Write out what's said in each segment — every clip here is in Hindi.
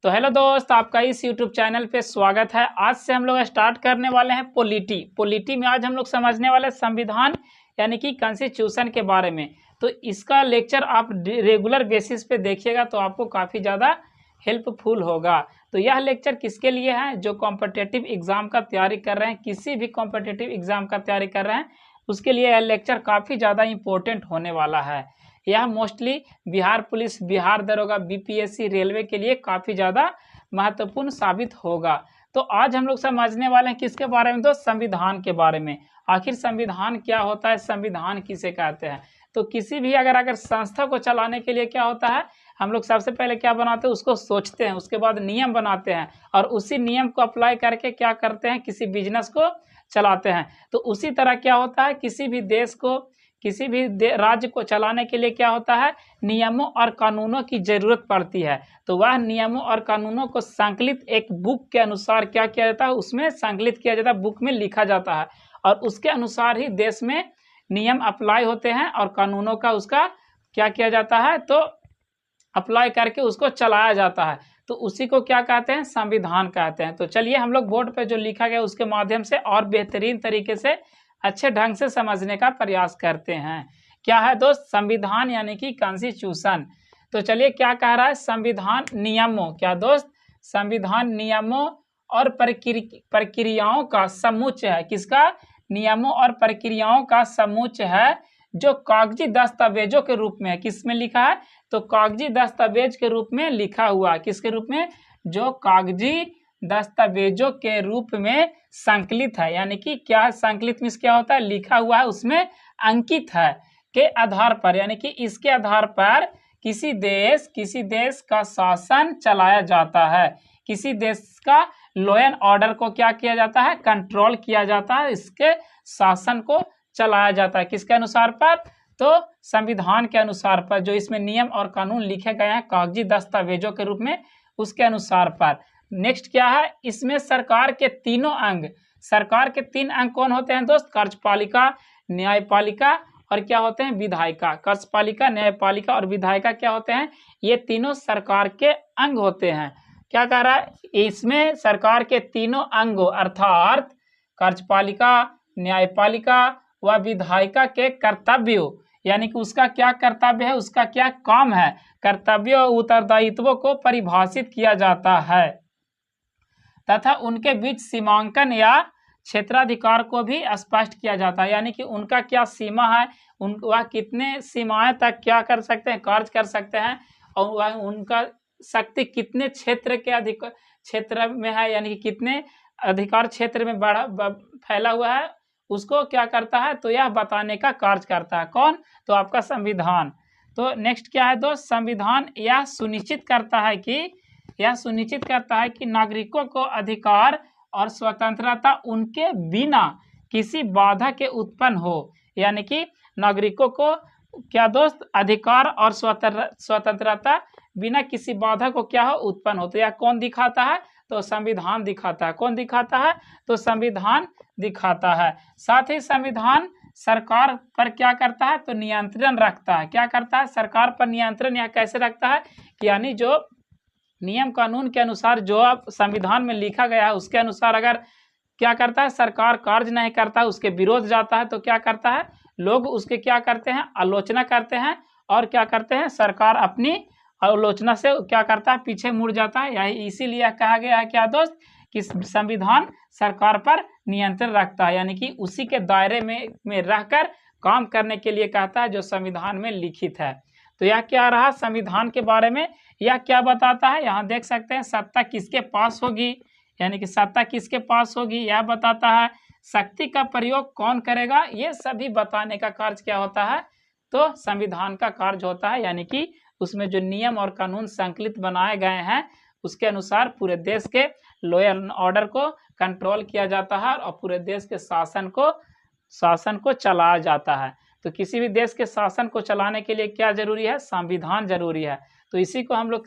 तो हेलो दोस्त, आपका इस YouTube चैनल पे स्वागत है। आज से हम लोग स्टार्ट करने वाले हैं पॉलिटी में आज हम लोग समझने वाले संविधान यानी कि कॉन्स्टिट्यूशन के बारे में। तो इसका लेक्चर आप रेगुलर बेसिस पे देखिएगा तो आपको काफ़ी ज़्यादा हेल्पफुल होगा। तो यह लेक्चर किसके लिए है? जो कॉम्पिटिटिव एग्ज़ाम का तैयारी कर रहे हैं, किसी भी कॉम्पिटिटिव एग्ज़ाम का तैयारी कर रहे हैं, उसके लिए यह लेक्चर काफ़ी ज़्यादा इम्पोर्टेंट होने वाला है। यह मोस्टली बिहार पुलिस, बिहार दरोगा, बीपीएससी, रेलवे के लिए काफ़ी ज़्यादा महत्वपूर्ण साबित होगा। तो आज हम लोग समझने वाले हैं किसके बारे में? तो संविधान के बारे में। आखिर संविधान क्या होता है, संविधान किसे कहते हैं? तो किसी भी अगर संस्था को चलाने के लिए क्या होता है, हम लोग सबसे पहले क्या बनाते हैं, उसको सोचते हैं, उसके बाद नियम बनाते हैं और उसी नियम को अप्लाई करके क्या करते हैं, किसी बिजनेस को चलाते हैं। तो उसी तरह क्या होता है, किसी भी देश को, किसी भी राज्य को चलाने के लिए क्या होता है, नियमों और कानूनों की जरूरत पड़ती है। तो वह नियमों और कानूनों को संकलित एक बुक के अनुसार क्या किया जाता है, उसमें संकलित किया जाता है, बुक में लिखा जाता है और उसके अनुसार ही देश में नियम अप्लाई होते हैं और कानूनों का उसका क्या किया जाता है, तो अप्लाई करके उसको चलाया जाता है। तो उसी को क्या कहते हैं, संविधान कहते हैं। तो चलिए हम लोग बोर्ड पे जो लिखा गया उसके माध्यम से और बेहतरीन तरीके से अच्छे ढंग से समझने का प्रयास करते हैं। क्या है दोस्त? संविधान यानी कि कॉन्स्टिट्यूशन। तो चलिए क्या कह रहा है, संविधान नियमों, क्या दोस्त? संविधान नियमों और प्रक्रियाओं का समुच्चय है। किसका? नियमों और प्रक्रियाओं का समुच्चय है जो कागजी दस्तावेजों के रूप में है। किस में लिखा है? तो कागजी दस्तावेज के रूप में लिखा हुआ है। किसके रूप में? जो कागजी दस्तावेजों के रूप में संकलित है। यानी कि क्या है, संकलित मीन्स क्या होता है, लिखा हुआ है, उसमें अंकित है के आधार पर, यानी कि इसके आधार पर किसी देश का शासन चलाया जाता है। किसी देश का लॉ एंड ऑर्डर को क्या किया जाता है, कंट्रोल किया जाता है, इसके शासन को चलाया जाता है। किसके अनुसार पर? तो संविधान के अनुसार पर, जो इसमें नियम और कानून लिखे गए हैं कागजी दस्तावेजों के रूप में, उसके अनुसार पर। नेक्स्ट क्या है, इसमें सरकार के तीनों अंग, सरकार के तीन अंग कौन होते हैं दोस्त? कार्यपालिका, न्यायपालिका और क्या होते हैं, विधायिका। कार्यपालिका, न्यायपालिका और विधायिका क्या होते हैं? ये तीनों सरकार के अंग होते हैं। क्या कह रहा है, इसमें सरकार के तीनों अंगों अर्थात कार्यपालिका, न्यायपालिका व विधायिका के कर्तव्यों, यानी कि उसका क्या कर्तव्य है, उसका क्या काम है, कर्तव्य और उत्तरदायित्वों को परिभाषित किया जाता है तथा उनके बीच सीमांकन या क्षेत्राधिकार को भी स्पष्ट किया जाता है। यानी कि उनका क्या सीमा है, वह कितने सीमाएं तक क्या कर सकते हैं, कार्य कर सकते हैं और वह उनका शक्ति कितने क्षेत्र के क्षेत्र में है, यानी कि कितने अधिकार क्षेत्र में फैला हुआ है, उसको क्या करता है, तो यह बताने का कार्य करता है। कौन? तो आपका संविधान। तो नेक्स्ट क्या है दोस्त, संविधान यह सुनिश्चित करता है कि नागरिकों को अधिकार और स्वतंत्रता उनके बिना किसी बाधा के उत्पन्न हो। यानी कि नागरिकों को क्या दोस्त, अधिकार और स्वतंत्रता बिना किसी बाधा को क्या हो, उत्पन्न हो। तो यह कौन दिखाता है? तो संविधान दिखाता है। कौन दिखाता है? तो संविधान दिखाता है। साथ ही संविधान सरकार पर क्या करता है, तो नियंत्रण रखता है। क्या करता है? सरकार पर नियंत्रण यह कैसे रखता है, यानी जो नियम कानून के अनुसार जो अब संविधान में लिखा गया है उसके अनुसार अगर क्या करता है, सरकार कार्य नहीं करता है, उसके विरोध जाता है, तो क्या करता है, लोग उसके क्या करते हैं, आलोचना करते हैं और क्या करते हैं, सरकार अपनी आलोचना से क्या करता है, पीछे मुड़ जाता है। यही इसीलिए कहा गया है क्या दोस्त, कि संविधान सरकार पर नियंत्रण रखता है, यानी कि उसी के दायरे में रहकर काम करने के लिए कहता है जो संविधान में लिखित है। तो यह क्या रहा संविधान के बारे में, यह क्या बताता है, यहाँ देख सकते हैं सत्ता किसके पास होगी, यानी कि सत्ता किसके पास होगी यह बताता है। शक्ति का प्रयोग कौन करेगा, ये सभी बताने का कार्य क्या होता है, तो संविधान का कार्य होता है। यानी कि उसमें जो नियम और कानून संकलित बनाए गए हैं उसके अनुसार पूरे देश के लॉ एंड ऑर्डर को कंट्रोल किया जाता है और पूरे देश के शासन को चलाया जाता है। तो किसी भी देश के शासन को चलाने के लिए क्या जरूरी है, संविधान जरूरी है। तो इसी को हम लोग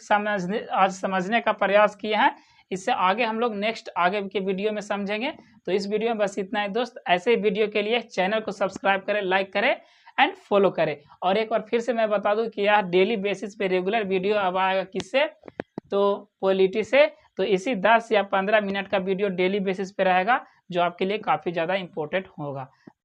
आज समझने का प्रयास किए हैं। इससे आगे हम लोग नेक्स्ट आगे के वीडियो में समझेंगे। तो इस वीडियो में बस इतना ही दोस्त। ऐसे वीडियो के लिए चैनल को सब्सक्राइब करें, लाइक करें एंड फॉलो करें। और एक बार फिर से मैं बता दूं कि यह डेली बेसिस पे रेगुलर वीडियो अब आएगा किससे, तो पॉलिटी से। तो इसी 10 या 15 मिनट का वीडियो डेली बेसिस पे रहेगा, जो आपके लिए काफ़ी ज़्यादा इम्पोर्टेंट होगा।